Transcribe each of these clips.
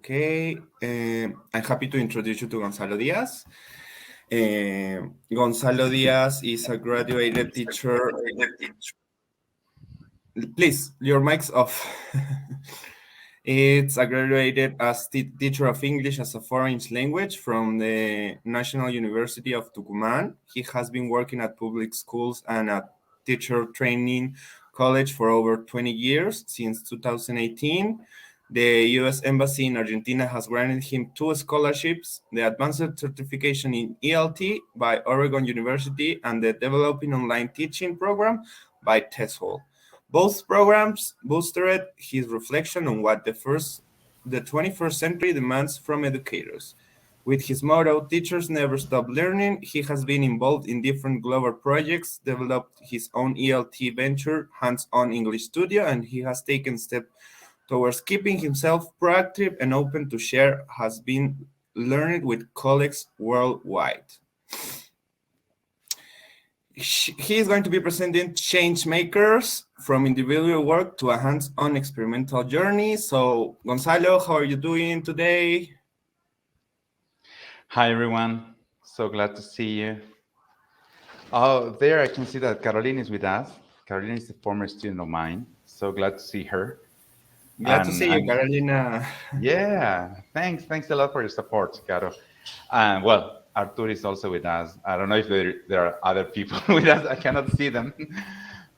Okay, I'm happy to introduce you to Gonzalo Díaz. Gonzalo Díaz is a graduated teacher. Please, your mic's off. It's a graduated as teacher of English as a foreign language from the National University of Tucumán. He has been working at public schools and at teacher training college for over 20 years, since 2018. The U.S. Embassy in Argentina has granted him 2 scholarships, the Advanced Certification in ELT by Oregon University and the Developing Online Teaching Program by TESOL. Both programs boosted his reflection on what the 21st century demands from educators. With his motto, "Teachers never stop learning," he has been involved in different global projects, developed his own ELT venture, Hands-On English Studio, and he has taken steps towards keeping himself proactive and open to share, has been learned with colleagues worldwide. He is going to be presenting change makers from individual work to a hands-on experimental journey. So, Gonzalo, how are you doing today? Hi, everyone. So glad to see you. Oh, there I can see that Carolina is with us. Carolina is a former student of mine. So glad to see her. Glad to see you, Carolina. Yeah, thanks a lot for your support, Caro. And well, Artur is also with us. I don't know if there are other people with us. I cannot see them,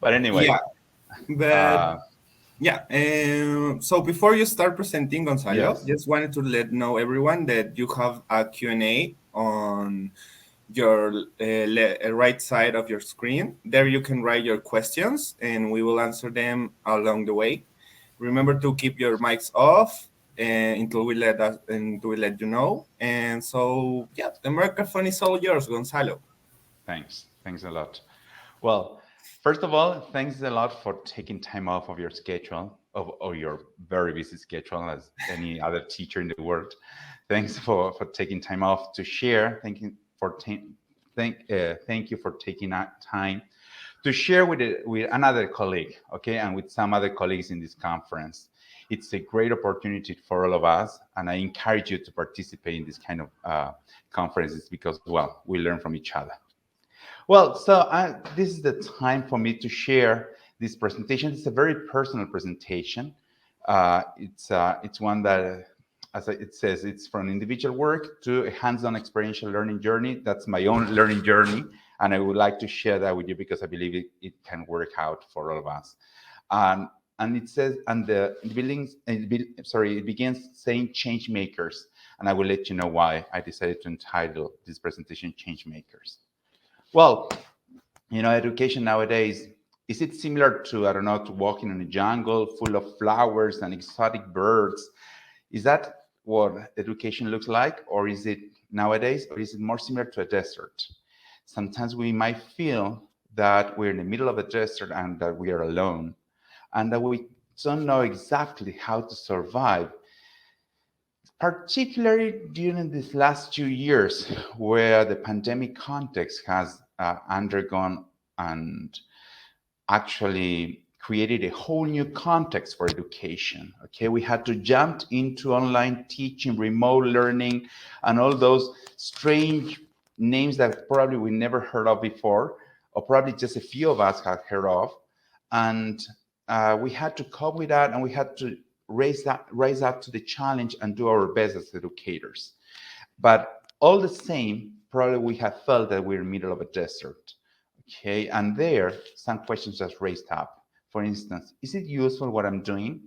but anyway. So before you start presenting, Gonzalo, yes. Just wanted to let know everyone that you have a Q&A on your right side of your screen. There you can write your questions and we will answer them along the way. Remember to keep your mics off until we let you know. And so, yeah, the microphone is all yours, Gonzalo. Thanks a lot. Well, first of all, thanks a lot for taking time off of your schedule, of your very busy schedule as any other teacher in the world. Thanks for taking time off to share. Thank you for taking time to share with another colleague, okay, and with some other colleagues in this conference. It's a great opportunity for all of us, and I encourage you to participate in this kind of conferences because, well, we learn from each other. Well, so this is the time for me to share this presentation. It's a very personal presentation. It's one that, as it says, it's from individual work to a hands-on experiential learning journey. That's my own learning journey, and I would like to share that with you because I believe it can work out for all of us. And it says, it begins saying change makers, and I will let you know why I decided to entitle this presentation Change Makers. Well, you know, education nowadays, is it similar to, I don't know, to walking in a jungle full of flowers and exotic birds? Is that what education looks like? Or is it nowadays, or is it more similar to a desert? Sometimes we might feel that we're in the middle of a desert and that we are alone, and that we don't know exactly how to survive, particularly during these last 2 years where the pandemic context has undergone and actually created a whole new context for education. Okay, we had to jump into online teaching, remote learning, and all those strange names that probably we never heard of before, or probably just a few of us had heard of. And we had to cope with that, and we had to rise up to the challenge and do our best as educators. But all the same, probably we have felt that we're in the middle of a desert. Okay, and there, some questions just raised up. For instance, is it useful what I'm doing?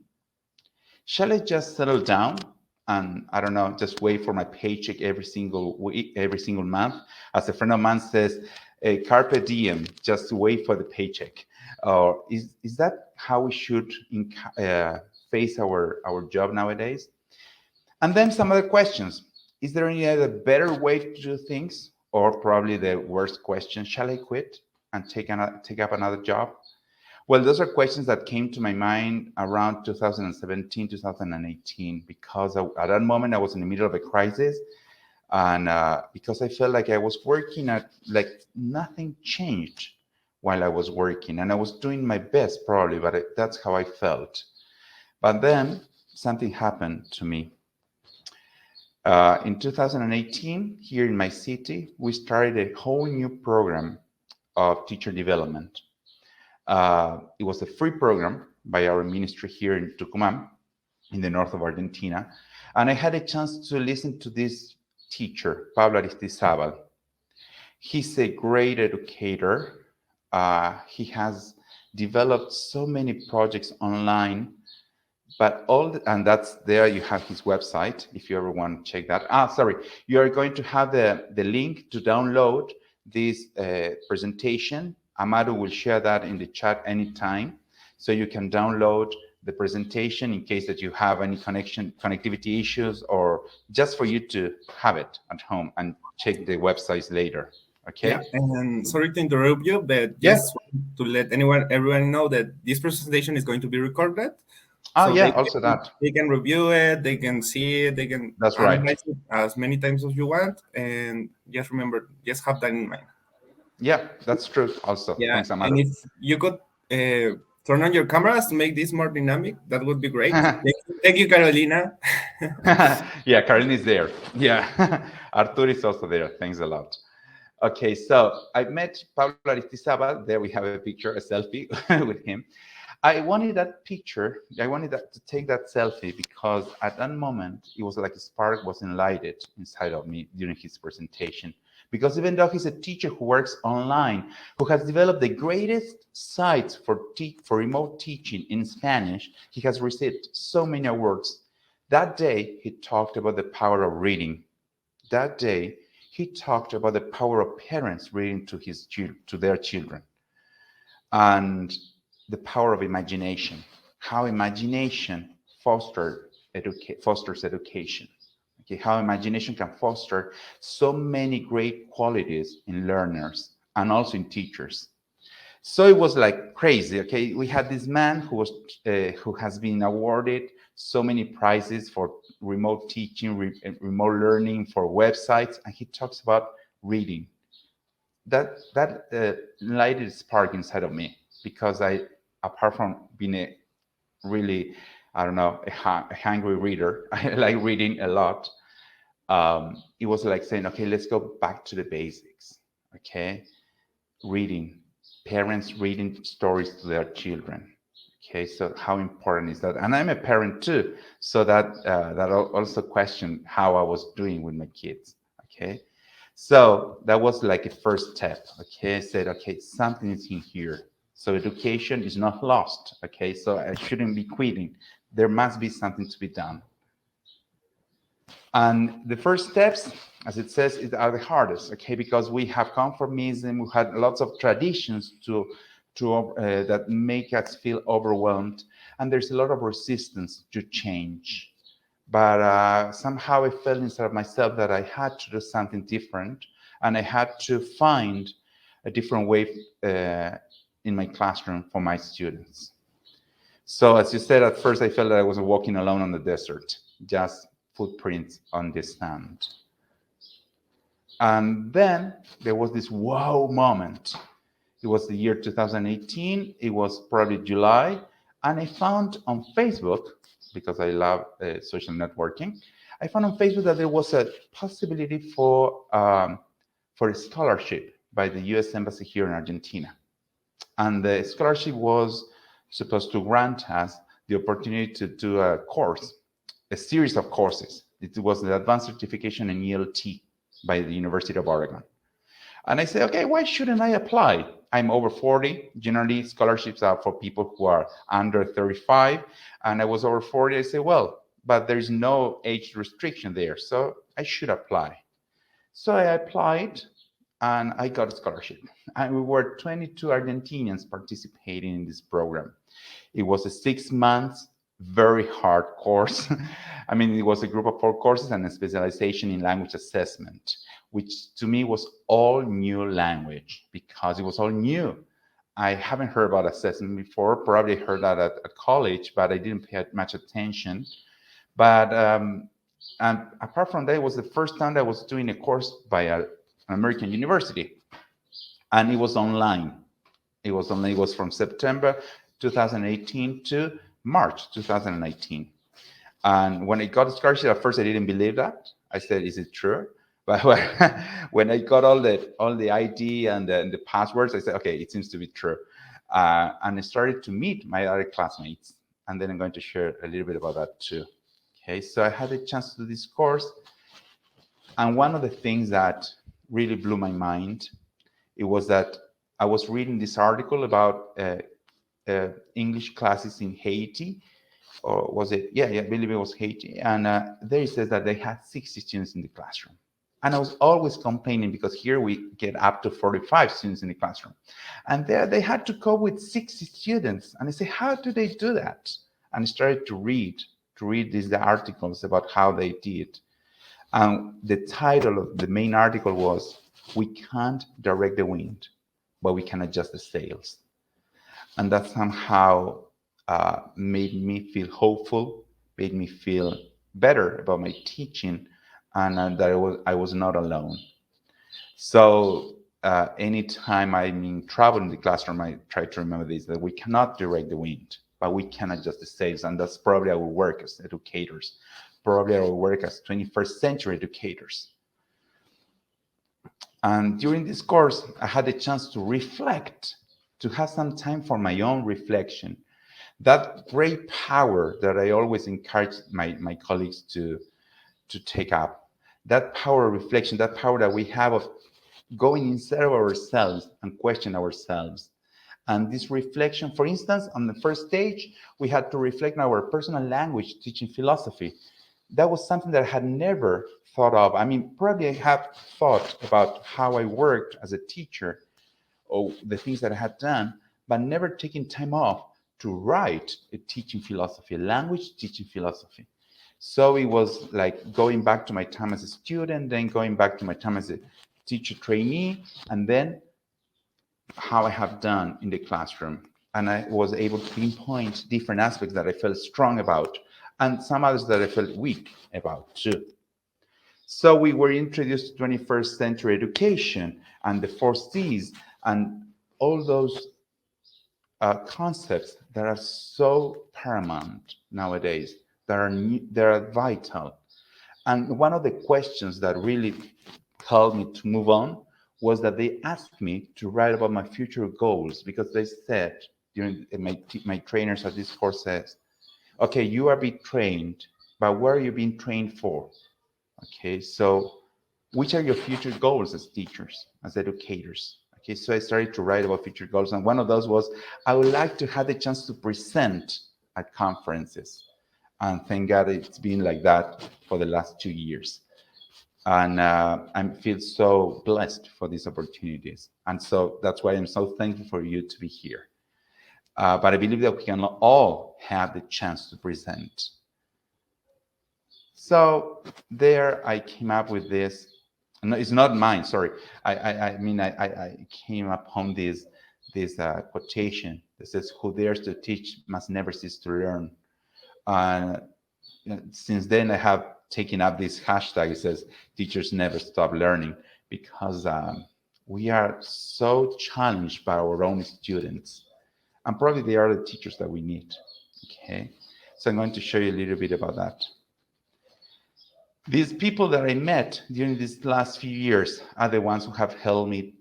Shall I just settle down and, I don't know, just wait for my paycheck every single week, every single month? As a friend of mine says, carpe diem, just wait for the paycheck. Or is that how we should face our job nowadays? And then some other questions. Is there any other better way to do things? Or probably the worst question, shall I quit and take up another job? Well, those are questions that came to my mind around 2017, 2018, because at that moment I was in the middle of a crisis. And because I felt like I was working like nothing changed while I was working. And I was doing my best probably, but that's how I felt. But then something happened to me. In 2018, here in my city, we started a whole new program of teacher development. It was a free program by our ministry here in Tucumán, in the north of Argentina. And I had a chance to listen to this teacher, Pablo Aristizabal. He's a great educator. He has developed so many projects online, but and that's there. You have his website if you ever want to check that. Sorry, you are going to have the link to download this presentation. Amado will share that in the chat anytime, so you can download the presentation in case that you have any connectivity issues, or just for you to have it at home and check the websites later. Okay. Yeah, and sorry to interrupt you, but Yeah. just to let everyone know that this presentation is going to be recorded. Oh, So yeah, also that. they can review it, they can see it, they can That's right. analyze it as many times as you want. And just remember, just have that in mind. Yeah, that's true also. Yeah, Thanks, Amado. and if you could turn on your cameras to make this more dynamic, that would be great. Thank you, Carolina. Yeah, Carolina is there. Yeah, Artur is also there. Thanks a lot. Okay, so I met Pablo Aristizabal. There we have a picture, a selfie with him. I wanted that picture. I wanted to take that selfie because at that moment, it was like a spark was enlightened inside of me during his presentation. Because even though he's a teacher who works online, who has developed the greatest sites for remote teaching in Spanish, he has received so many awards. That day, he talked about the power of reading. That day, he talked about the power of parents reading to their children, and the power of imagination, how imagination fosters education. Okay, how imagination can foster so many great qualities in learners and also in teachers. So it was like crazy. Okay, we had this man who has been awarded so many prizes for remote teaching, remote learning, for websites, and he talks about reading. That lighted a spark inside of me, because I, apart from being a really, I don't know, a hungry reader, I like reading a lot. It was like saying, okay, let's go back to the basics. Okay, reading, parents reading stories to their children. Okay, so how important is that? And I'm a parent too, so that that also questioned how I was doing with my kids. Okay, so that was like a first step. Okay, I said, okay, something is in here. So education is not lost. Okay, so I shouldn't be quitting. There must be something to be done. And the first steps, as it says, are the hardest. Okay, because we have conformism, we had lots of traditions that make us feel overwhelmed, and there's a lot of resistance to change. But somehow I felt inside of myself that I had to do something different, and I had to find a different way in my classroom for my students. So as you said, at first I felt that I was walking alone on the desert, just footprints on the sand. And then there was this wow moment. It was the year 2018. It was probably July. And I found on Facebook, because I love social networking, I found on Facebook that there was a possibility for a scholarship by the US Embassy here in Argentina. And the scholarship was supposed to grant us the opportunity to do a course, a series of courses. It was the advanced certification in ELT by the University of Oregon. And I said, okay, why shouldn't I apply? I'm over 40. Generally, scholarships are for people who are under 35. And I was over 40. I said, well, but there's no age restriction there, so I should apply. So I applied, and I got a scholarship. And we were 22 Argentinians participating in this program. It was a 6 months, very hard course. I mean, it was a group of 4 courses and a specialization in language assessment, which to me was all new language because it was all new. I haven't heard about assessment before, probably heard that at college, but I didn't pay much attention. But and apart from that, it was the first time that I was doing a course by an American university, and it was online. It was from September 2018 to March 2019. And when I got a scholarship, at first I didn't believe that. I said, is it true? But when I got all the ID and the passwords, I said, okay, it seems to be true. And I started to meet my other classmates. And then I'm going to share a little bit about that too. Okay, so I had a chance to do this course. And one of the things that really blew my mind, it was that I was reading this article about English classes in Haiti, or was it? Yeah, I believe it was Haiti. And there it says that they had 60 students in the classroom. And I was always complaining because here we get up to 45 students in the classroom. And there they had to cope with 60 students. And I say, how do they do that? And I started to read these articles about how they did. And the title of the main article was, "We can't direct the wind, but we can adjust the sails." And that somehow made me feel hopeful, made me feel better about my teaching, and that I was not alone. So anytime I'm in trouble in the classroom, I try to remember this, that we cannot direct the wind, but we can adjust the sails. And that's probably our work as educators, probably our work as 21st century educators. And during this course, I had the chance to reflect, to have some time for my own reflection. That great power that I always encourage my colleagues to take up, that power of reflection, that power that we have of going inside of ourselves and question ourselves. And this reflection, for instance, on the first stage, we had to reflect on our personal language, teaching philosophy. That was something that I had never thought of. I mean, probably I have thought about how I worked as a teacher or the things that I had done, but never taking time off to write a teaching philosophy, a language teaching philosophy. So it was like going back to my time as a student, then going back to my time as a teacher trainee, and then how I have done in the classroom. And I was able to pinpoint different aspects that I felt strong about, and some others that I felt weak about too. So we were introduced to 21st century education and the 4Cs and all those concepts that are so paramount nowadays, that are vital. And one of the questions that really helped me to move on was that they asked me to write about my future goals, because they said during my trainers at this course says, okay, you are being trained, but what are you being trained for? Okay, so which are your future goals as teachers, as educators? Okay, so I started to write about future goals, and one of those was I would like to have the chance to present at conferences. And thank God it's been like that for the last 2 years. And I feel so blessed for these opportunities. And so that's why I'm so thankful for you to be here. But I believe that we can all have the chance to present. So there I came up with this. No, it's not mine, sorry. I came upon this quotation that says, "Who dares to teach must never cease to learn." Since then, I have taken up this hashtag. It says, "Teachers never stop learning," because we are so challenged by our own students. And probably they are the teachers that we need. Okay, so I'm going to show you a little bit about that. These people that I met during these last few years are the ones who have helped me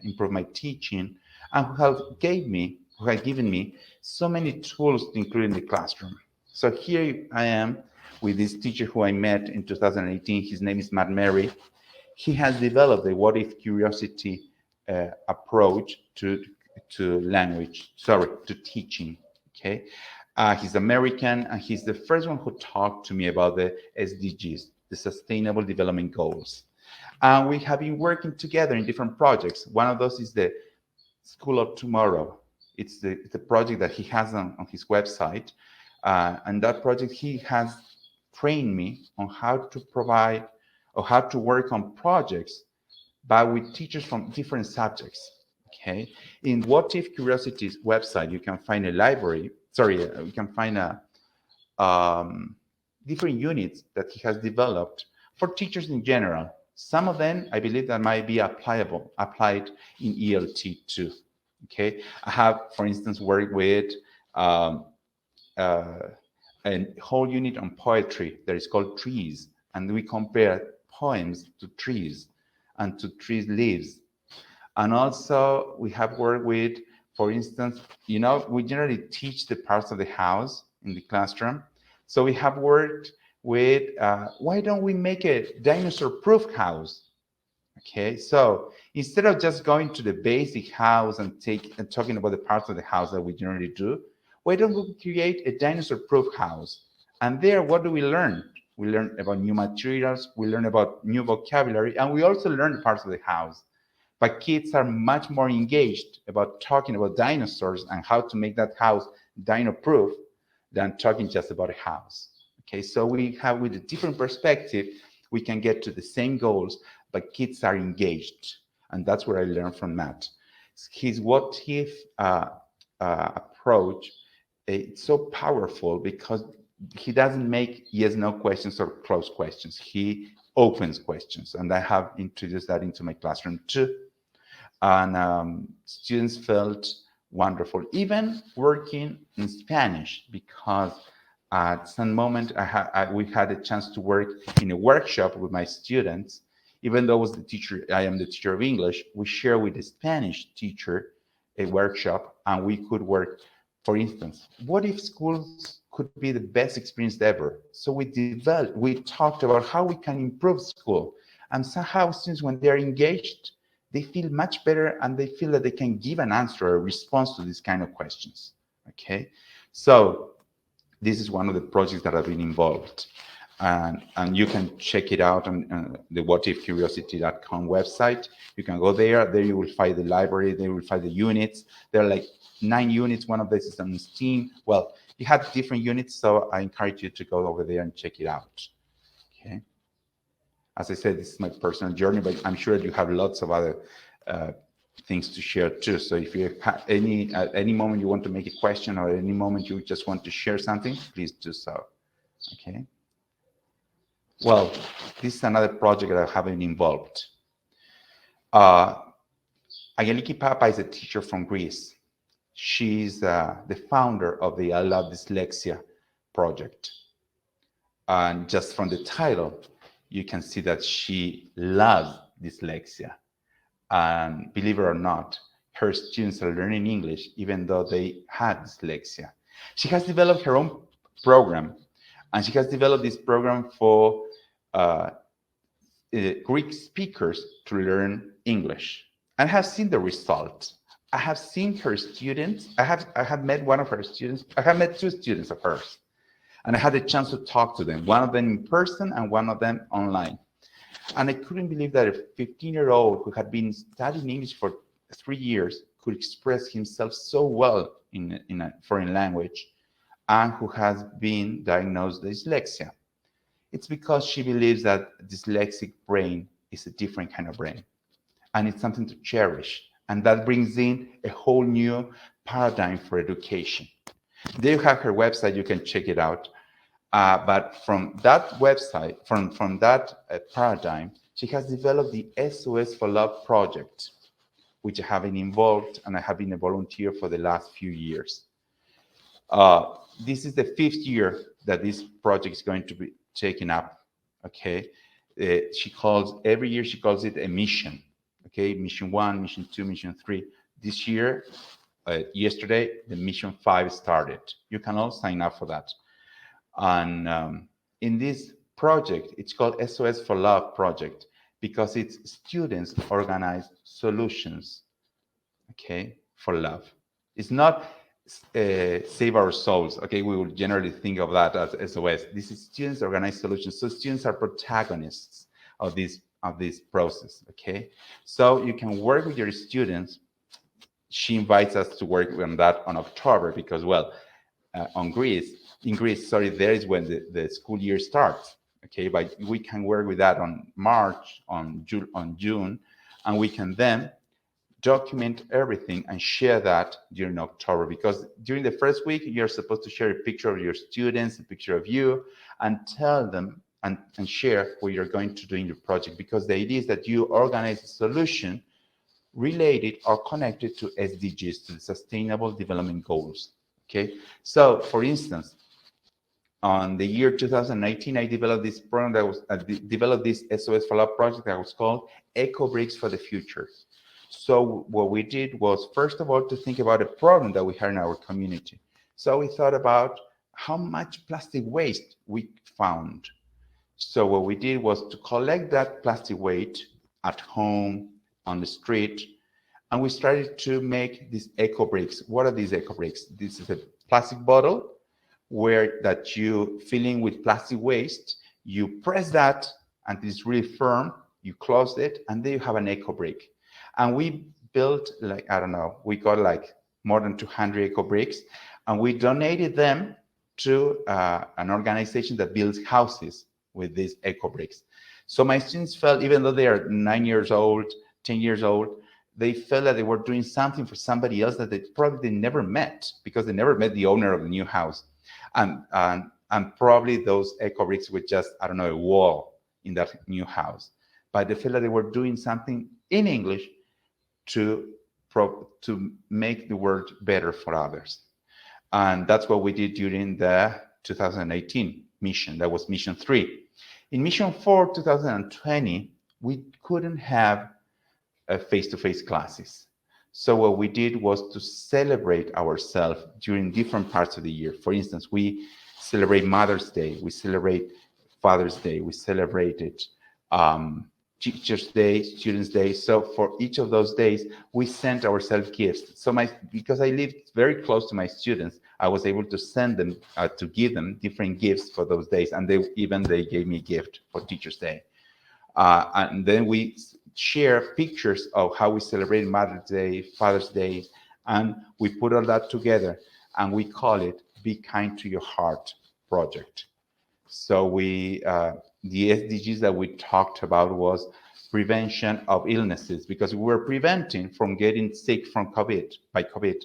improve my teaching, and who have given me so many tools to include in the classroom. So here I am with this teacher who I met in 2018. His name is Matt Mary. He has developed a what if curiosity approach to teaching. Okay, he's American, and he's the first one who talked to me about the SDGs, the Sustainable Development Goals. And we have been working together in different projects. One of those is the School of Tomorrow. It's the project that he has on his website. And that project, he has trained me on how to provide or how to work on projects, but with teachers from different subjects. Okay, in What If Curiosity's website, you can find a library. You can find different units that he has developed for teachers in general. Some of them, I believe, that might be applied in ELT too. Okay, I have, for instance, worked with a whole unit on poetry that is called Trees, and we compare poems to trees and to tree leaves. And also we have worked with, for instance, we generally teach the parts of the house in the classroom. So we have worked with, why don't we make a dinosaur-proof house? Okay, so instead of just going to the basic house and talking about the parts of the house that we generally do, why don't we create a dinosaur-proof house? And there, what do we learn? We learn about new materials, we learn about new vocabulary, and we also learn parts of the house. But kids are much more engaged about talking about dinosaurs and how to make that house dino-proof than talking just about a house. Okay, so we have, with a different perspective, we can get to the same goals, but kids are engaged. And that's what I learned from Matt. His what if approach, it's so powerful because he doesn't make yes, no questions or closed questions. He opens questions. And I have introduced that into my classroom too. And students felt wonderful, even working in Spanish, because at some moment we had a chance to work in a workshop with my students. Even though I was the teacher, I am the teacher of English, we share with the Spanish teacher a workshop, and we could work, for instance, what if schools could be the best experience ever? So we talked about how we can improve school, and somehow students, when they're engaged, they feel much better and they feel that they can give an answer or a response to these kind of questions. Okay, so this is one of the projects that I've been involved. And you can check it out on the whatifcuriosity.com website. You can go there. There you will find the library. There you will find the units. There are like 9 units. One of these is on Steam. Well, you have different units, so I encourage you to go over there and check it out. Okay. As I said, this is my personal journey, but I'm sure you have lots of other things to share too. So if you have any moment you want to make a question, or any moment you just want to share something, please do so. Okay. Well, this is another project that I have been involved. Ayliki Papa is a teacher from Greece. She's the founder of the I Love Dyslexia project. And just from the title, you can see that she loves dyslexia. And believe it or not, her students are learning English even though they had dyslexia. She has developed her own program, and she has developed this program for Greek speakers to learn English. And I have seen the results. I have seen her students. I have met one of her students. I have met 2 students of hers. And I had a chance to talk to them, one of them in person and one of them online. And I couldn't believe that a 15-year-old who had been studying English for 3 years could express himself so well in a foreign language, and who has been diagnosed with dyslexia. It's because she believes that dyslexic brain is a different kind of brain, and it's something to cherish. And that brings in a whole new paradigm for education. There you have her website, you can check it out. But from that website, from that paradigm, she has developed the SOS for Love project, which I have been involved, and I have been a volunteer for the last few years. This is the 5th year that this project is going to be taken up. Okay, every year she calls it a mission. Okay, mission 1, mission 2, mission 3. This year, yesterday, the mission 5 started. You can all sign up for that. And in this project, it's called SOS for Love project because it's students organized solutions, okay, for love. It's not save our souls, okay? We would generally think of that as SOS. This is students organized solutions. So students are protagonists of this process, okay? So you can work with your students. She invites us to work on that on October because, well, in Greece, there is when the school year starts, okay? But we can work with that on March, on June, and we can then document everything and share that during October, because during the first week, you're supposed to share a picture of your students, a picture of you, and tell them and share what you're going to do in your project, because the idea is that you organize a solution related or connected to SDGs, to the Sustainable Development Goals, okay? So, for instance, On the year 2019, I developed this program that was developed this SOS follow-up project that was called Eco Bricks for the Future. So what we did was, first of all, to think about a problem that we had in our community. So we thought about how much plastic waste we found. So what we did was to collect that plastic waste at home, on the street, and we started to make these eco bricks. What are these eco bricks? This is a plastic bottle where that you fill in with plastic waste, you press that and it's really firm, you close it, and then you have an eco brick. And we built, like, I don't know, we got like more than 200 eco bricks, and we donated them to an organization that builds houses with these eco bricks. So my students felt, even though they are 9 years old, 10 years old, they felt that they were doing something for somebody else that they probably never met, because they never met the owner of the new house. And probably those eco bricks were just, I don't know, a wall in that new house. But they felt that they were doing something in English to make the world better for others. And that's what we did during the 2018 mission. That was mission 3. In mission 4, 2020, we couldn't have face-to-face classes. So what we did was to celebrate ourselves during different parts of the year. For instance, we celebrate Mother's Day, we celebrate Father's Day, we celebrated Teachers' Day, Students' Day. So for each of those days, we sent ourselves gifts. So because I lived very close to my students, I was able to send them, to give them different gifts for those days. And they gave me a gift for Teachers' Day. And then we share pictures of how we celebrate Mother's Day, Father's Day, and we put all that together, and we call it Be Kind to Your Heart project. So the SDGs that we talked about was prevention of illnesses, because we were preventing from getting sick from by COVID,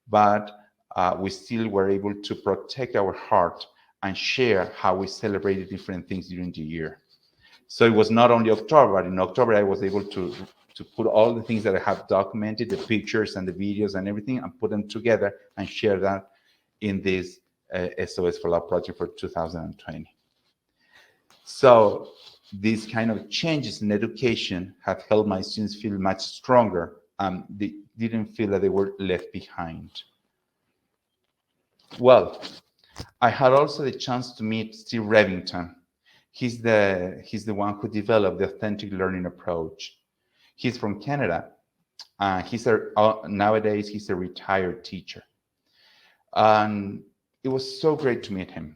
but we still were able to protect our heart and share how we celebrated different things during the year. So it was not only October, but in October I was able to put all the things that I have documented, the pictures and the videos and everything, and put them together and share that in this SOS Follow-up project for 2020. So these kind of changes in education have helped my students feel much stronger. They didn't feel that they were left behind. Well, I had also the chance to meet Stevevington. He's the one who developed the authentic learning approach. He's from Canada. Nowadays, he's a retired teacher. And it was so great to meet him.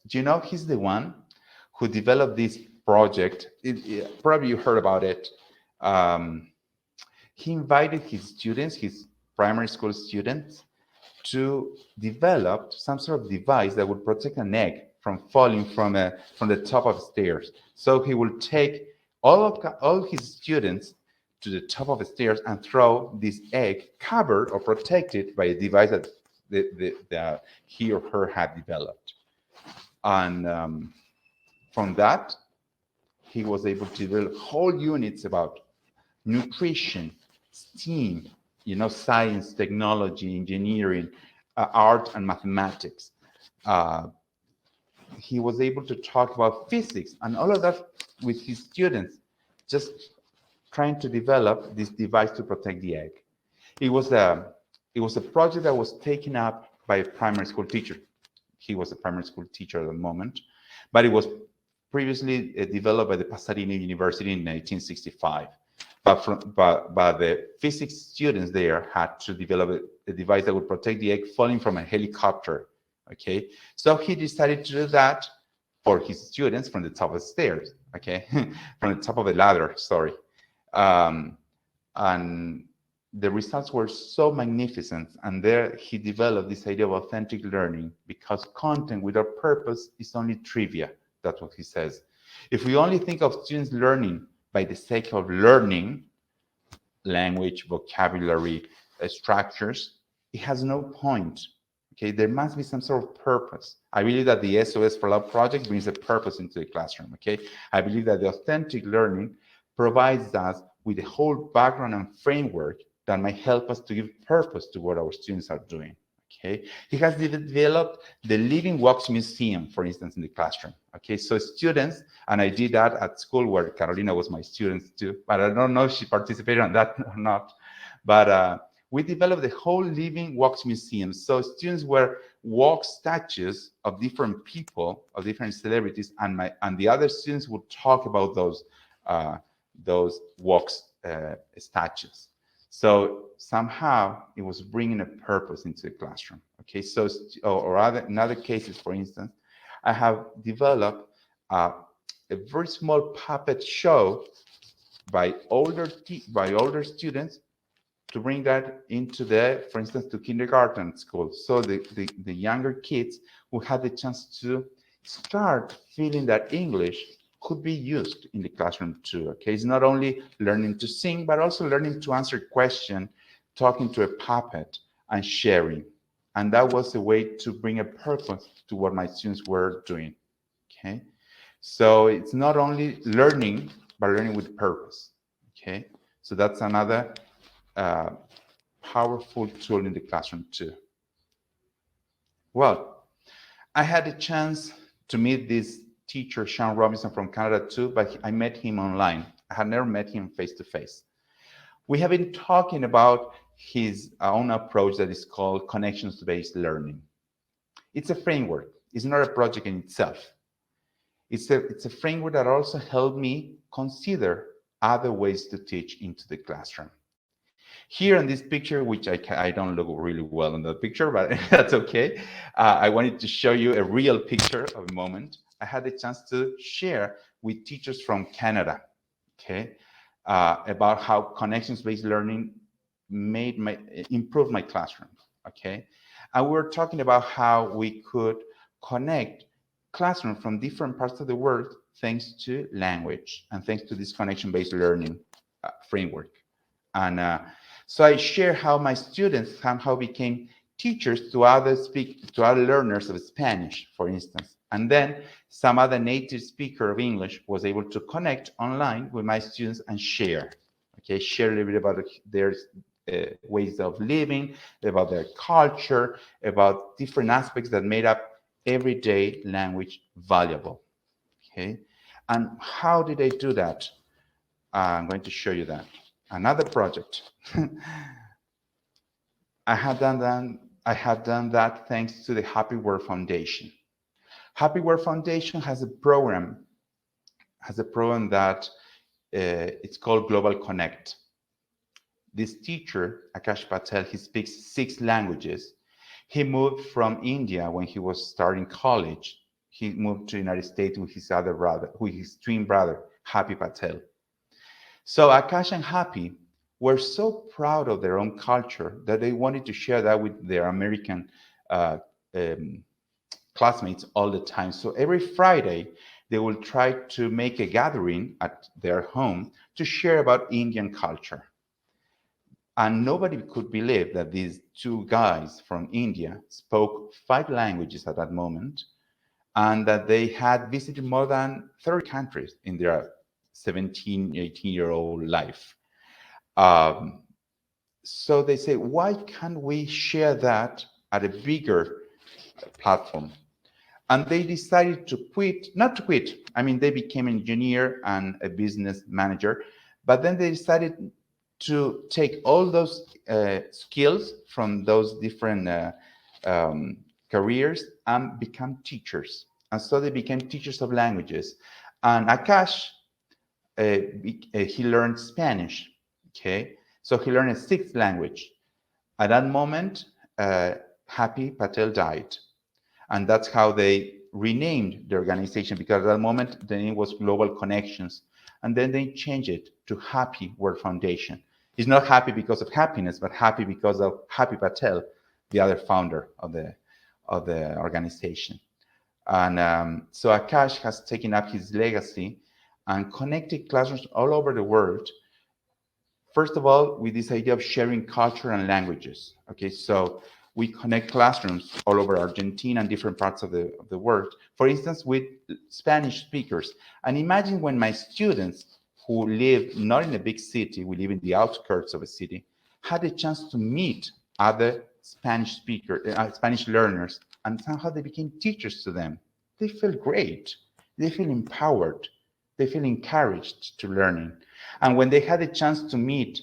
Do you know, he's the one who developed this project. Probably you heard about it. He invited his students, his primary school students, to develop some sort of device that would protect an egg from falling from the top of the stairs. So he will take all his students to the top of the stairs and throw this egg covered or protected by a device that he or her had developed. And from that, he was able to develop whole units about nutrition, STEAM, science, technology, engineering, art, and mathematics. He was able to talk about physics and all of that with his students, just trying to develop this device to protect the egg. It was a project that was taken up by a primary school teacher. He was a primary school teacher at the moment, but it was previously developed by the Pasadena University in 1965. But the physics students there had to develop a device that would protect the egg falling from a helicopter. Okay, so he decided to do that for his students from the top of the stairs. Okay, from the top of the ladder. Sorry, and the results were so magnificent. And there he developed this idea of authentic learning, because content without purpose is only trivia. That's what he says. If we only think of students learning by the sake of learning, language, vocabulary, structures, it has no point. Okay, there must be some sort of purpose. I believe that the SOS for Love project brings a purpose into the classroom. Okay, I believe that the authentic learning provides us with a whole background and framework that might help us to give purpose to what our students are doing. Okay, he has developed the Living Walks Museum, for instance, in the classroom. Okay, so students, and I did that at school where Carolina was my student too, but I don't know if she participated on that or not. But we developed the whole Living Walks Museum. So students were walk statues of different people, of different celebrities, and the other students would talk about those walks statues. So somehow it was bringing a purpose into the classroom. Okay, so in other cases, for instance, I have developed a very small puppet show by older students to bring that into for instance, to kindergarten school. So the younger kids who had the chance to start feeling that English could be used in the classroom too. Okay, it's not only learning to sing, but also learning to answer questions, talking to a puppet, and sharing. And that was a way to bring a purpose to what my students were doing. Okay, so it's not only learning, but learning with purpose. Okay, so that's another powerful tool in the classroom too. Well, I had a chance to meet this teacher, Sean Robinson from Canada too, but I met him online. I had never met him face to face. We have been talking about his own approach that is called connections-based learning. It's a framework. It's not a project in itself. It's a framework that also helped me consider other ways to teach into the classroom. Here in this picture, which I don't look really well in the picture, but that's okay. I wanted to show you a real picture of a moment. I had the chance to share with teachers from Canada, okay, about how connections-based learning improved my classroom, okay? And we were talking about how we could connect classrooms from different parts of the world thanks to language and thanks to this connection-based learning framework. And so I share how my students somehow became teachers to other learners of Spanish, for instance. And then some other native speaker of English was able to connect online with my students and share. Okay, share a little bit about their ways of living, about their culture, about different aspects that made up everyday language valuable. Okay, and how did I do that? I'm going to show you that. Another project. I had done that thanks to the Happy World Foundation. Happy World Foundation has a program that it's called Global Connect. This teacher, Akash Patel, he speaks 6 languages. He moved from India when he was starting college. He moved to the United States with his twin brother, Happy Patel. So Akash and Happy were so proud of their own culture that they wanted to share that with their American classmates all the time. So every Friday, they will try to make a gathering at their home to share about Indian culture. And nobody could believe that these 2 guys from India spoke 5 languages at that moment, and that they had visited more than 30 countries in their 17, 18-year-old life. So they say, why can't we share that at a bigger platform? And they decided to not to quit. I mean, they became an engineer and a business manager, but then they decided to take all those skills from those different careers and become teachers. And so they became teachers of languages. And Akash, he learned Spanish, okay? So he learned a 6th language. At that moment, Happy Patel died. And that's how they renamed the organization, because at that moment, the name was Global Connections. And then they changed it to Happy World Foundation. It's not happy because of happiness, but happy because of Happy Patel, the other founder of the organization. And so Akash has taken up his legacy and connected classrooms all over the world. First of all, with this idea of sharing culture and languages. Okay, so we connect classrooms all over Argentina and different parts of the world. For instance, with Spanish speakers. And imagine when my students who live not in a big city, we live in the outskirts of a city, had a chance to meet other Spanish learners, and somehow they became teachers to them. They feel great. They feel empowered. They feel encouraged to learning. And when they had a chance to meet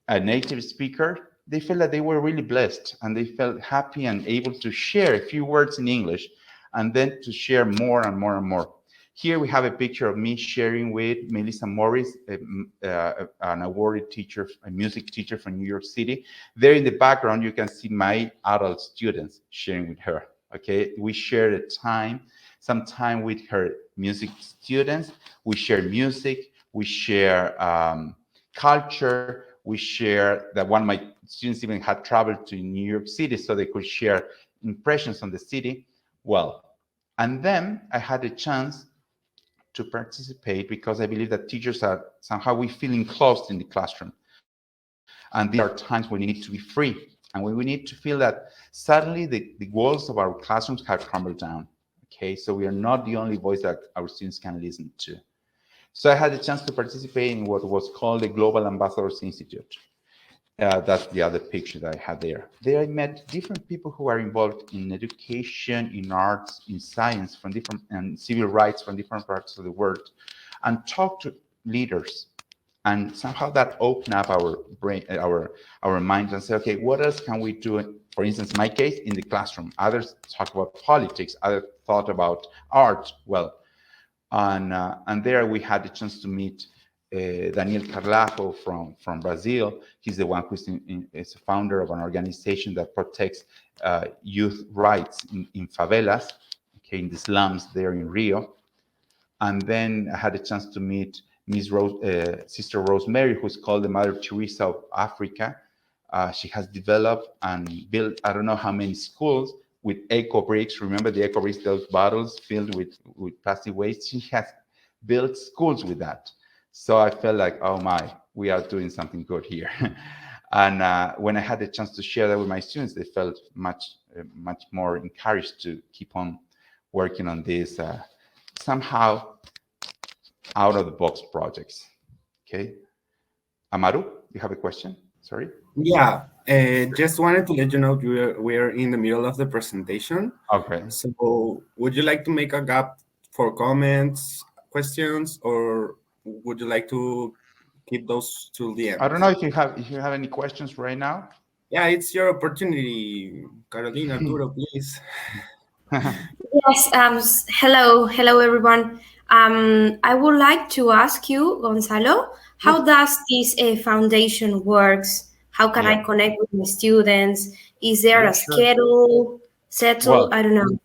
a native speaker, they felt that they were really blessed, and they felt happy and able to share a few words in English, and then to share more and more and more. Here we have a picture of me sharing with Melissa Morris, an awarded teacher, a music teacher from New York City. There in the background, you can see my adult students sharing with her. Okay, we shared some time with her music students. We share music, we share culture, we share that one of my students even had traveled to New York City so they could share impressions on the city. Well, and then I had a chance to participate because I believe that teachers are somehow we feel enclosed in the classroom. And these are times when we need to be free. And when we need to feel that suddenly the walls of our classrooms have crumbled down. Okay, so we are not the only voice that our students can listen to. So I had a chance to participate in what was called the Global Ambassadors Institute. That's the other picture that I had there. There I met different people who are involved in education, in arts, in science, and civil rights from different parts of the world, and talked to leaders. And somehow that opened up our brain, our minds, and say, okay, what else can we do? For instance, in my case, in the classroom. Others talk about politics. Others thought about art. Well, and there we had the chance to meet Daniel Carlajo from Brazil. He's the one who's is a founder of an organization that protects youth rights in favelas, okay, in the slums there in Rio. And then I had a chance to meet Sister Rosemary, who's called the Mother Teresa of Africa. She has developed and built, I don't know how many schools with eco bricks. Remember the eco bricks, those bottles filled with plastic waste? She has built schools with that. So I felt like, oh my, we are doing something good here. And when I had the chance to share that with my students, they felt much more encouraged to keep on working on these somehow out of the box projects. Okay. Amaru, you have a question? Sorry. Yeah, just wanted to let you know we're in the middle of the presentation. Okay. So would you like to make a gap for comments, questions, or would you like to keep those till the end? I don't know if you have any questions right now. Yeah, it's your opportunity, Carolina, Arturo, please. Yes, hello everyone. I would like to ask you, Gonzalo, how does this foundation works? How can I connect with my students? Is there a schedule settled? I don't know.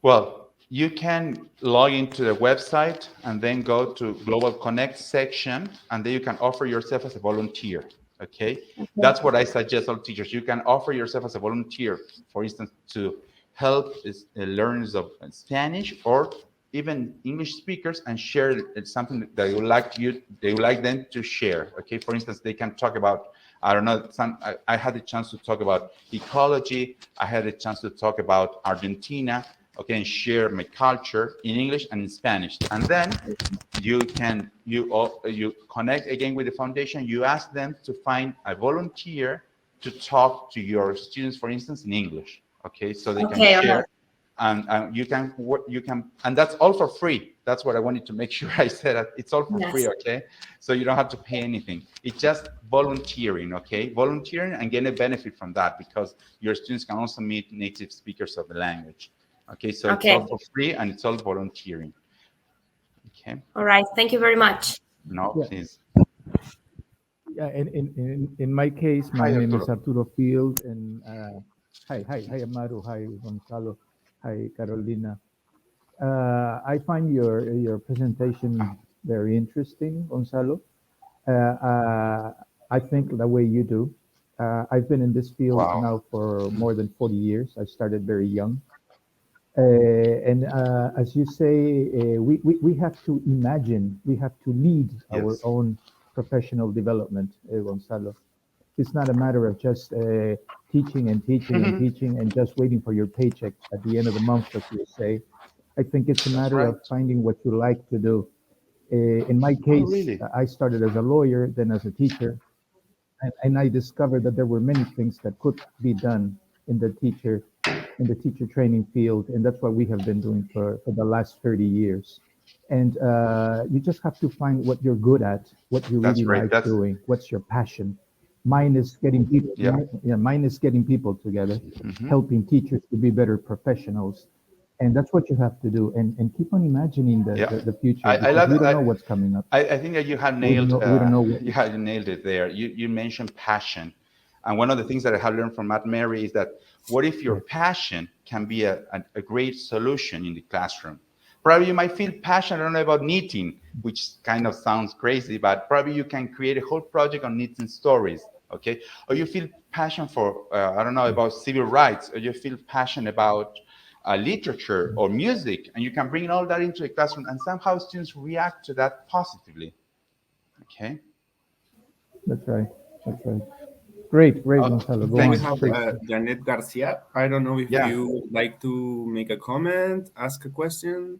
Well, you can log into the website and then go to Global Connect section, and then you can offer yourself as a volunteer. Okay? That's what I suggest all teachers. You can offer yourself as a volunteer, for instance, to help learners of Spanish or even English speakers, and share something that they would like them to share. Okay, for instance, they can talk about, I don't know, I had a chance to talk about ecology. I had a chance to talk about Argentina. Okay, and share my culture in English and in Spanish. And then you connect again with the foundation. You ask them to find a volunteer to talk to your students, for instance, in English. Okay, so they can share, and you can, and that's all for free. That's what I wanted to make sure I said. It's all for free. Okay, so you don't have to pay anything. It's just volunteering. Okay, volunteering and get a benefit from that, because your students can also meet native speakers of the language. Okay, so it's all for free and it's all volunteering. Okay. All right. Thank you very much. No, please. Yeah, in my case, my name is Arturo Field, and hi Amaru, hi Gonzalo, hi Carolina. I find your presentation very interesting, Gonzalo. I think the way you do. I've been in this field now for more than 40 years. I started very young. And as you say, we have to imagine, we have to lead our own professional development, Gonzalo. It's not a matter of just teaching and teaching and teaching and just waiting for your paycheck at the end of the month, as you say. I think it's a matter of finding what you like to do. In my case, I started as a lawyer, then as a teacher, and I discovered that there were many things that could be done in the teacher training field, and that's what we have been doing for the last 30 years. And you just have to find what you're good at, what you That's really great. like doing, what's your passion. Mine is getting people. Yeah. Mine is getting people together, Mhm. helping teachers to be better professionals, and that's what you have to do. And keep on imagining Yeah. the future, I because love we don't that. know what's coming up. I think that you have We don't nailed know. We don't know what. you nailed it there. You mentioned passion, and one of the things that I have learned from Matt Mary is that what if your Yeah. passion can be a great solution in the classroom? Probably you might feel passionate, I don't know, about knitting, which kind of sounds crazy, but probably you can create a whole project on knitting stories, okay? Or you feel passion for I don't know, about civil rights, or you feel passionate about literature or music, and you can bring all that into the classroom, and somehow students react to that positively. Okay. That's right. That's right. Great, great, Oh, Gonzalo. Go We thanks. on, have please. Janet Garcia. I don't know if Yeah. you would like to make a comment, ask a question.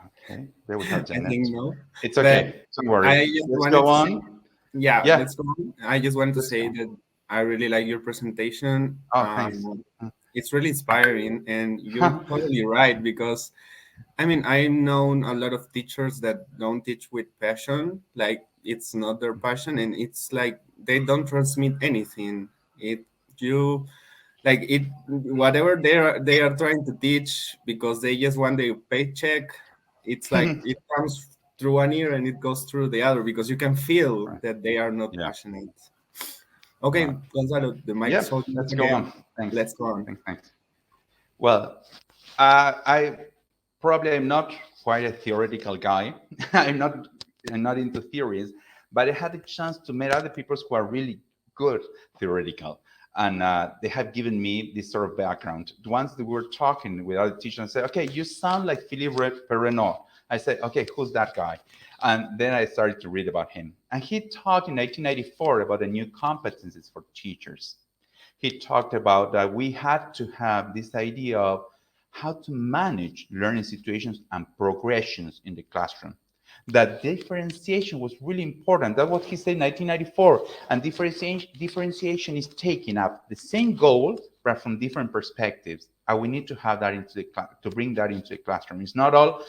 Okay. There we have I Janet. think no. It's But okay. Don't worry. I just Let's wanted go to say, on. yeah, Yeah. let's go on. I just want to Let's say go. that I really like your presentation. Oh, thanks. It's really inspiring, and you're totally right, because I mean, I've known a lot of teachers that don't teach with passion, like it's not their passion, and it's like they don't transmit anything. It you like it whatever they are trying to teach because they just want their paycheck. It's like it comes through one ear and it goes through the other, because you can feel Right. that they are not Yeah. passionate. Okay, Right. Gonzalo, the mic is Yep. all yours Let's go again. on. Thanks. Let's go on. Thanks. Well, I probably am not quite a theoretical guy. I'm not into theories, but I had a chance to meet other people who are really good theoretical, and they have given me this sort of background. Once we were talking with other teachers, and said, "Okay, you sound like Philippe Perrenot." I said, "Okay, who's that guy?" And then I started to read about him, and he talked in 1994 about the new competencies for teachers. He talked about that we had to have this idea of how to manage learning situations and progressions in the classroom. That differentiation was really important. That's what he said in 1994. And differentiation is taking up the same goal, but from different perspectives. And we need to have that into the to bring that into the classroom. It's not all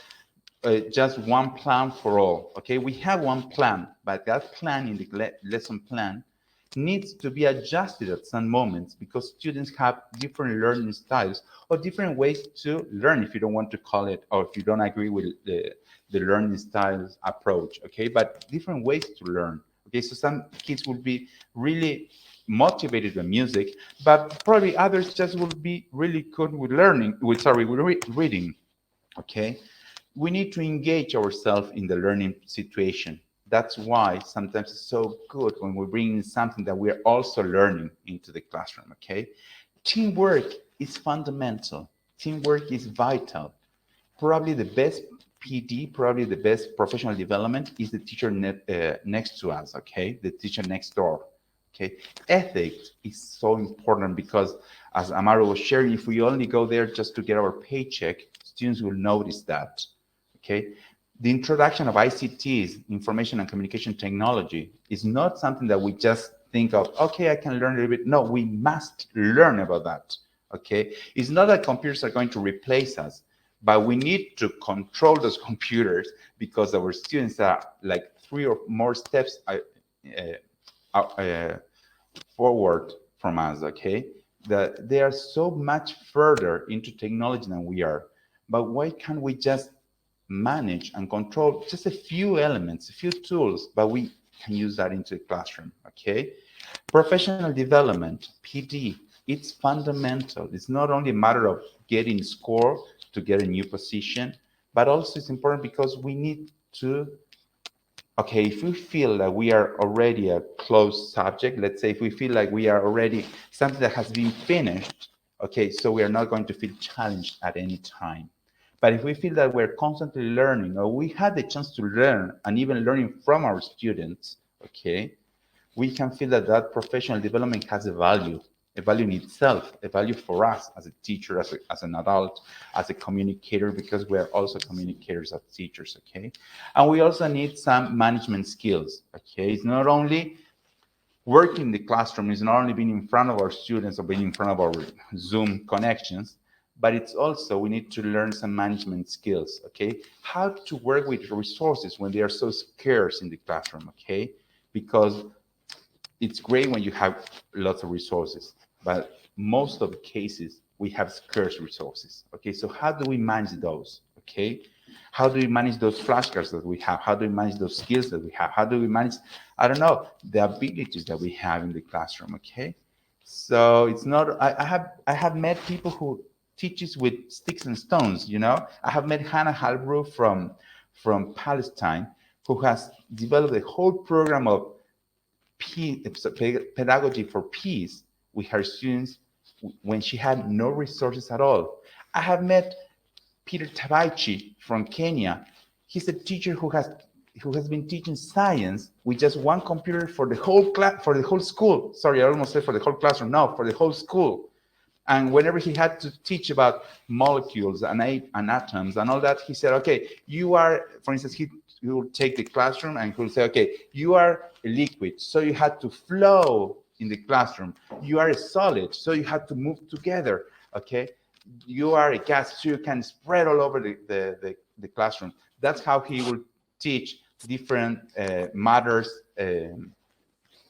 just one plan for all. Okay, we have one plan, but that plan in the lesson plan needs to be adjusted at some moments because students have different learning styles or different ways to learn, if you don't want to call it, or if you don't agree with the learning styles approach, okay? But different ways to learn, okay? So some kids will be really motivated by music, but probably others just will be really good with learning, with reading, okay? We need to engage ourselves in the learning situation. That's why sometimes it's so good when we bring in something that we're also learning into the classroom, okay? Teamwork is fundamental. Teamwork is vital. Probably the best PD, probably the best professional development is the teacher next to us, okay? The teacher next door, okay? Ethics is so important because, as Amaro was sharing, if we only go there just to get our paycheck, students will notice that, okay? The introduction of ICTs, information and communication technology, is not something that we just think of, okay, I can learn a little bit. No, we must learn about that, okay? It's not that computers are going to replace us, but we need to control those computers because our students are like 3 or more steps forward from us, okay? They are so much further into technology than we are. But why can't we just manage and control just a few elements, a few tools, but we can use that into the classroom, okay? Professional development, PD, it's fundamental. It's not only a matter of getting score to get a new position, but also it's important because we need to, okay, if we feel that we are already a closed subject, let's say if we feel like we are already something that has been finished, okay, so we are not going to feel challenged at any time. But if we feel that we're constantly learning, or we had the chance to learn and even learning from our students, okay, we can feel that that professional development has a value in itself, a value for us as a teacher, as an adult, as a communicator, because we're also communicators as teachers, okay? And we also need some management skills, okay? It's not only working in the classroom is not only being in front of our students or being in front of our Zoom connections, but it's also we need to learn some management skills, okay? How to work with resources when they are so scarce in the classroom, okay? Because it's great when you have lots of resources, but most of the cases we have scarce resources, okay? So how do we manage those, okay? How do we manage those flashcards that we have? How do we manage those skills that we have? How do we manage, I don't know, the abilities that we have in the classroom, okay? So it's not, I have met people who teaches with sticks and stones, you know? I have met Hannah Halbrook from Palestine, who has developed a whole program of pedagogy for peace with her students when she had no resources at all. I have met Peter Tabaichi from Kenya. He's a teacher who has been teaching science with just one computer for the whole class, for the whole school. Sorry, I almost said for the whole classroom. No, for the whole school. And whenever he had to teach about molecules and atoms and all that, he said, okay, you are, for instance, he will take the classroom and he will say, okay, you are a liquid, so you had to flow in the classroom. You are a solid, so you had to move together, okay? You are a gas, so you can spread all over the classroom. That's how he will teach different matters, the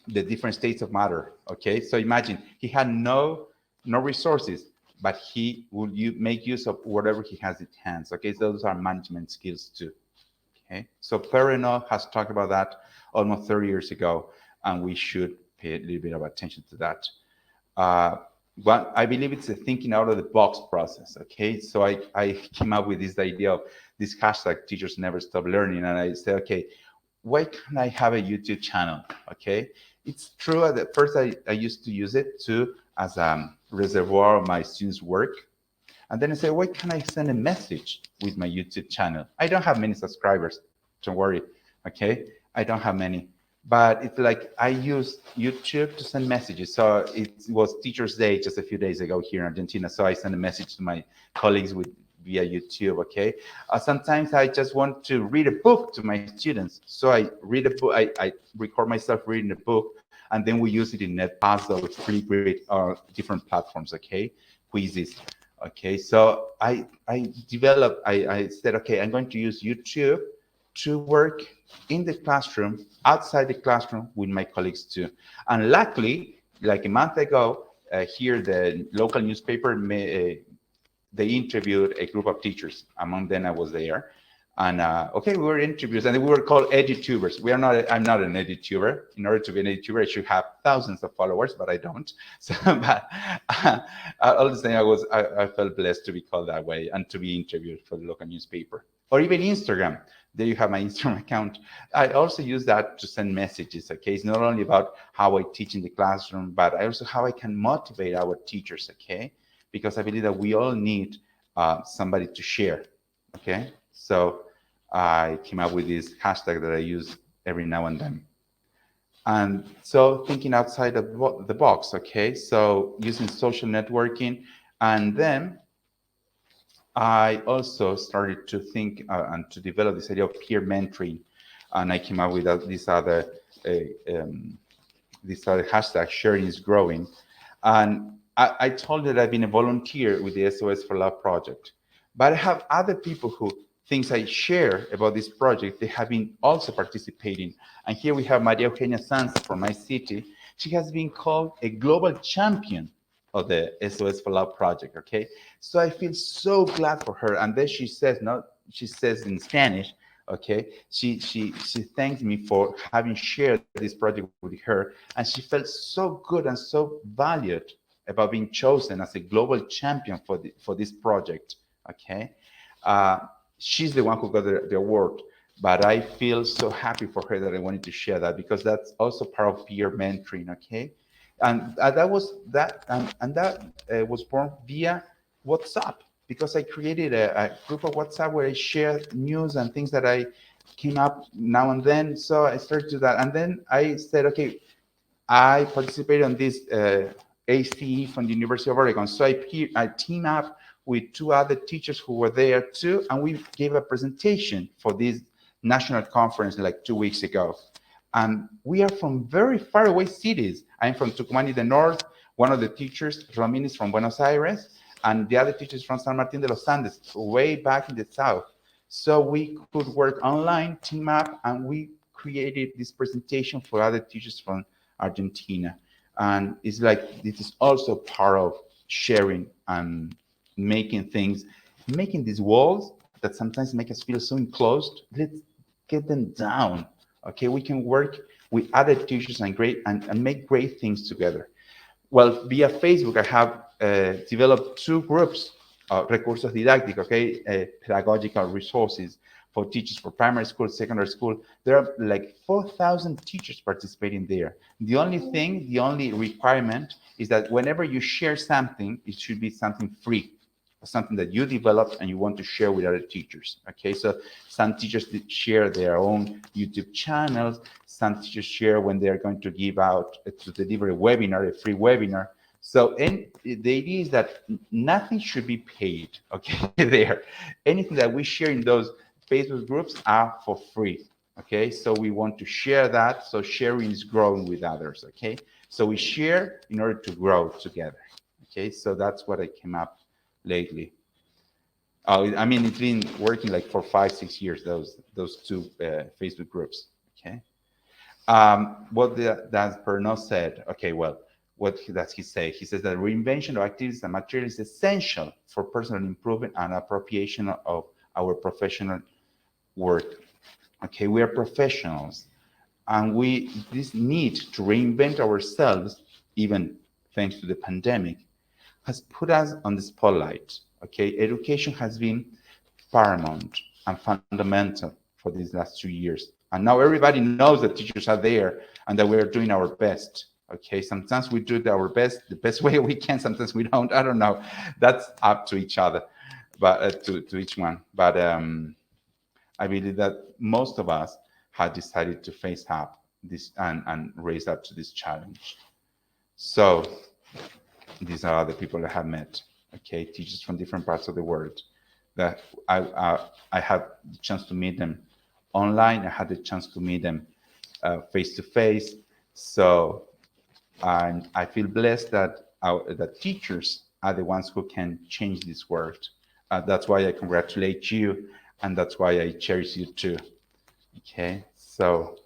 different states of matter, okay? So imagine, he had no resources, but he will make use of whatever he has at hands, okay? So those are management skills too, okay? So Perrineau has talked about that almost 30 years ago, and we should pay a little bit of attention to that. But I believe it's a thinking out of the box process, okay? So I came up with this idea of this hashtag, teachers never stop learning, and I said, okay, why can't I have a YouTube channel, okay? It's true, at first I used to use it too as a reservoir of my students' work. And then I said, why can't I send a message with my YouTube channel? I don't have many subscribers, don't worry, okay? I don't have many. But it's like I use YouTube to send messages. So it was Teachers' Day just a few days ago here in Argentina. So I sent a message to my colleagues via YouTube, okay? Sometimes I just want to read a book to my students. So I read a book, I record myself reading a book, and then we use it in NetPuzzle, Flipgrid, or different platforms, okay? Quizzes, okay? So I said, okay, I'm going to use YouTube to work in the classroom, outside the classroom with my colleagues too. And luckily, like a month ago, here the local newspaper, they interviewed a group of teachers. Among them, I was there. And okay, we were interviews, and we were called edutubers. I'm not an edutuber. In order to be an edutuber, I should have thousands of followers, but I don't. So, but all the same, I felt blessed to be called that way and to be interviewed for the local newspaper, or even Instagram. There you have my Instagram account. I also use that to send messages, okay? It's not only about how I teach in the classroom, but also how I can motivate our teachers, okay? Because I believe that we all need somebody to share, okay? So I came up with this hashtag that I use every now and then. And so thinking outside of the box, okay? So using social networking, and then I also started to think and to develop this idea of peer mentoring, and I came up with this other hashtag, sharing is growing. And I told that I've been a volunteer with the SOS for Love project, but I have other people who things I share about this project, they have been also participating. And here we have Maria Eugenia Sanz from my city. She has been called a global champion of the SOS for Love project, okay? So I feel so glad for her. And then she says in Spanish, okay, she thanked me for having shared this project with her, and she felt so good and so valued about being chosen as a global champion for this project, okay? She's the one who got the award, but I feel so happy for her that I wanted to share that, because that's also part of peer mentoring, okay? And that was born via WhatsApp, because I created a group of WhatsApp where I share news and things that I came up now and then. So I started to do that, and then I said, okay, I participated on this ACE from the University of Oregon. So I teamed up with two other teachers who were there too, and we gave a presentation for this national conference like 2 weeks ago. And we are from very far away cities. I'm from Tucumán in the north. One of the teachers, Romin, is from Buenos Aires, and the other teacher is from San Martin de los Andes, way back in the south. So we could work online, team up, and we created this presentation for other teachers from Argentina. And it's like, this is also part of sharing and making things, making these walls that sometimes make us feel so enclosed. Let's get them down. Okay, we can work with other teachers and make great things together. Well, via Facebook, I have developed 2 groups, recursos didácticos, okay, pedagogical resources for teachers for primary school, secondary school. There are like 4,000 teachers participating there. The only requirement is that whenever you share something, it should be something free, something that you developed and you want to share with other teachers. Okay, so some teachers share their own YouTube channels. Some teachers share when they're going to give out to deliver a webinar, a free webinar. So and the idea is that nothing should be paid. Okay, there, anything that we share in those Facebook groups are for free. Okay, so we want to share that. So sharing is growing with others. Okay, so we share in order to grow together. Okay, so that's what I came up lately. I mean, it's been working like for 5-6 years, those 2 Facebook groups. Okay. What does Pernod said? Okay, well, what does he say? He says that reinvention of activities and materials is essential for personal improvement and appropriation of our professional work. Okay, we are professionals, and this need to reinvent ourselves, even thanks to the pandemic, has put us on the spotlight. Okay, education has been paramount and fundamental for these last 2 years. And now everybody knows that teachers are there and that we're doing our best. Okay, sometimes we do our best, the best way we can, sometimes we don't, I don't know. That's up to each other, but to each one. But I believe that most of us had decided to face up this and raise up to this challenge. So these are the people I have met, okay, teachers from different parts of the world. That I had the chance to meet them online. I had the chance to meet them face to face. So, and I feel blessed that that teachers are the ones who can change this world. That's why I congratulate you, and that's why I cherish you too. Okay, so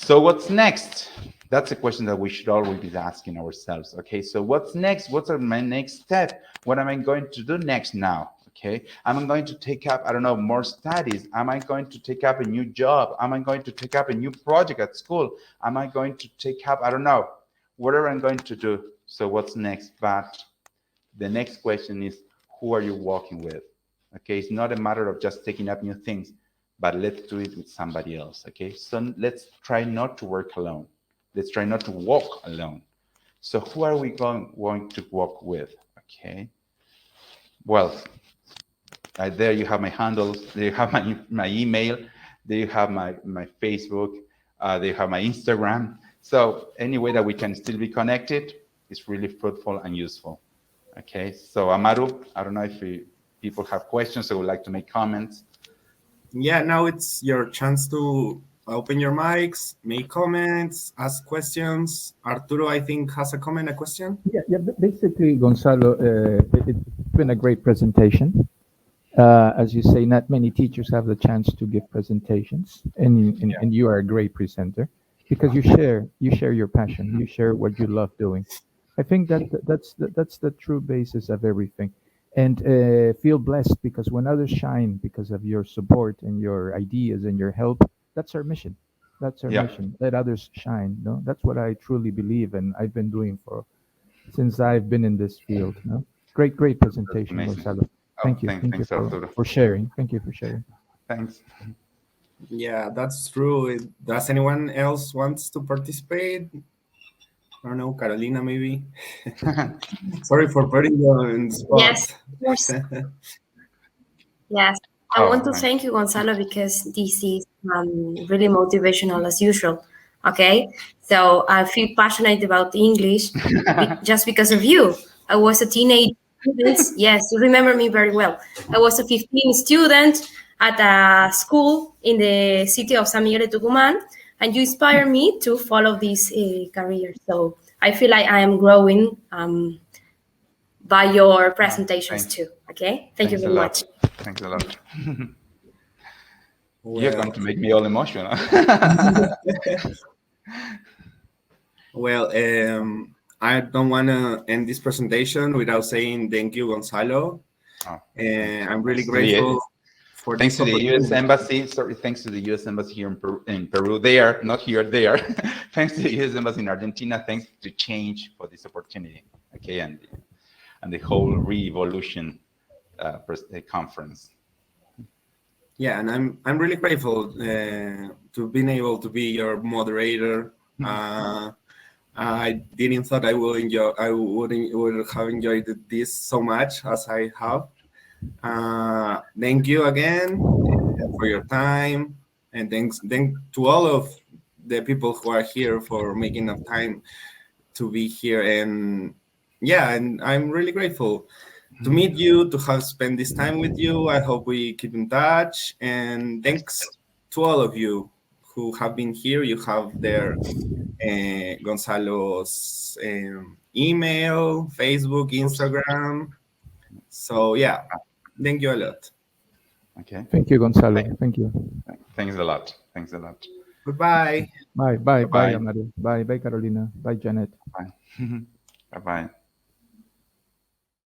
what's next? That's a question that we should always be asking ourselves. Okay, so what's next? What's my next step? What am I going to do next now? Okay, am I going to take up, I don't know, more studies? Am I going to take up a new job? Am I going to take up a new project at school? Am I going to take up, I don't know, whatever I'm going to do. So what's next? But the next question is, who are you walking with? Okay, it's not a matter of just taking up new things, but let's do it with somebody else. Okay, so let's try not to work alone. Let's try not to walk alone. So who are we going to walk with? Okay. Well, there you have my handles. There you have my email. There you have my Facebook. There you have my Instagram. So any way that we can still be connected is really fruitful and useful. Okay. So Amaru, I don't know if people have questions or would like to make comments. Yeah, now it's your chance to open your mics, make comments, ask questions. Arturo, I think, has a comment, a question. Yeah. Basically, Gonzalo, it's been a great presentation. As you say, not many teachers have the chance to give presentations, and you are a great presenter because you share your passion, you share what you love doing. I think that's the true basis of everything. And feel blessed because when others shine because of your support and your ideas and your help, that's our mission. That's our mission. Let others shine. No, that's what I truly believe, and I've been doing since I've been in this field. No, great presentation, Gonzalo. Thank you. Thank you for sharing. Thank you for sharing. Thanks. Yeah, that's true. Does anyone else wants to participate? I don't know, Carolina, maybe. Sorry for putting you on the spot. Yes, of course. Yes, I want to thank you, Gonzalo, because this is really motivational as usual. Okay, so I feel passionate about English just because of you. I was a teenage student. Yes, you remember me very well. I was a 15 student at a school in the city of San Miguel de Tucumán. and you inspire me to follow this career. So I feel like I am growing by your presentations too. Okay, thank you very much. Thanks a lot. Well, You're going to make me all emotional. Well, I don't want to end this presentation without saying thank you, Gonzalo. I'm really grateful for thanks this to the opportunity. U.S. Embassy. Sorry, thanks to the U.S. Embassy here in Peru. They are not here. They are. Thanks to the U.S. Embassy in Argentina. Thanks to Change for this opportunity. Okay, and the whole Revolution conference. Yeah, and I'm really grateful to being able to be your moderator. I didn't thought I would have enjoyed this so much as I have. Thank you again for your time, and thank to all of the people who are here for making up time to be here. And yeah, and I'm really grateful to meet you, to have spent this time with you. I hope we keep in touch, and thanks to all of you who have been here. You have their Gonzalo's email, Facebook, Instagram. So yeah, thank you a lot. Okay. Thank you, Gonzalo. Thank you. Thanks a lot. Thanks a lot. Goodbye. Bye, Amado. Bye, Carolina. Bye, Janet. Bye. Bye-bye.